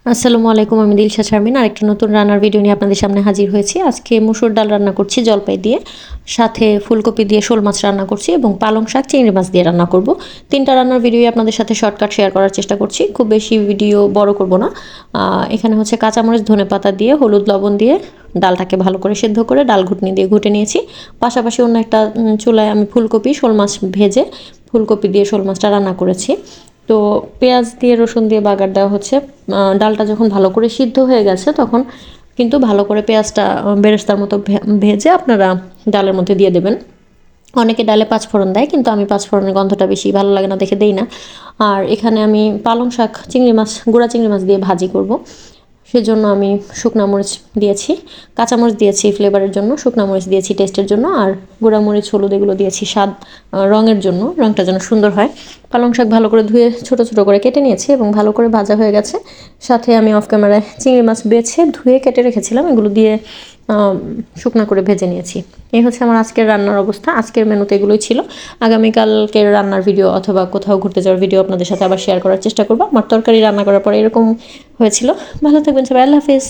আসসালামু আলাইকুম, আমি দিলশা শারমিন আরেকটা নতুন রান্নার ভিডিও নিয়ে আপনাদের সামনে হাজির হয়েছি। আজকে মুসুর ডাল রান্না করছি জলপাই দিয়ে, সাথে ফুলকপি দিয়ে শোল মাছ রান্না করছি এবং পালং শাক চিংড়ি মাছ দিয়ে রান্না করব। তিনটা রান্নার ভিডিও আপনাদের সাথে শর্টকাট শেয়ার করার চেষ্টা করছি, খুব বেশি ভিডিও বড় করব না। এখানে হচ্ছে কাঁচামরিচ ধনেপাতা দিয়ে হলুদ লবণ দিয়ে ডালটাকে ভালো করে সেদ্ধ করে ডাল ঘুটনি দিয়ে ঘুটে নিয়েছি। পাশাপাশি অন্য একটা চুলায় আমি ফুলকপি শোল মাছ ভেজে ফুলকপি দিয়ে শোল মাছটা রান্না করেছি। তো পেঁয়াজ দিয়ে রসুন দিয়ে বাগার দেওয়া হচ্ছে। ডালটা যখন ভালো করে সিদ্ধ হয়ে গেছে তখন কিন্তু ভালো করে পেঁয়াজটা বেরেস্তার মতো ভেজে আপনারা ডালের মধ্যে দিয়ে দেবেন। অনেকে ডালে পাঁচফোড়ন দেয়, কিন্তু আমি পাঁচফোড়নের গন্ধটা বেশি ভালো লাগে না দেখে দেই না। আর এখানে আমি পালং শাক চিংড়ি মাছ গুঁড়া চিংড়ি মাছ দিয়ে ভাজি করব, সেজন্য আমি শুকনা মরিচ দিয়েছি, কাঁচামরিচ দিয়েছি ফ্লেভারের জন্য, শুকনা মরিচ দিয়েছি টেস্টের জন্য, আর গুঁড়া মরিচ হলুদ এগুলো দিয়েছি স্বাদ রঙের জন্য, রঙটা যেন সুন্দর হয়। পালং শাক ভালো করে ধুয়ে ছোট ছোট করে কেটে নিয়েছি এবং ভালো করে ভাজা হয়ে গেছে। সাথে আমি অফ ক্যামেরায় চিংড়ি মাছ বেছে ধুয়ে কেটে রেখেছিলাম, এগুলো দিয়ে শুকনা করে ভেজে নিয়েছি। এই হচ্ছে আমার আজকের রান্নার অবস্থা। আজকের মেনুতে এগুলোই ছিল। আগামীকালকের রান্নার ভিডিও অথবা কোথাও ঘুরতে যাওয়ার ভিডিও আপনাদের সাথে আবার শেয়ার করার চেষ্টা করবো। আমার তরকারি রান্না করার পরে এরকম হয়েছিল। ভালো থাকবেন সবাই, আল্লাহ হাফিজ।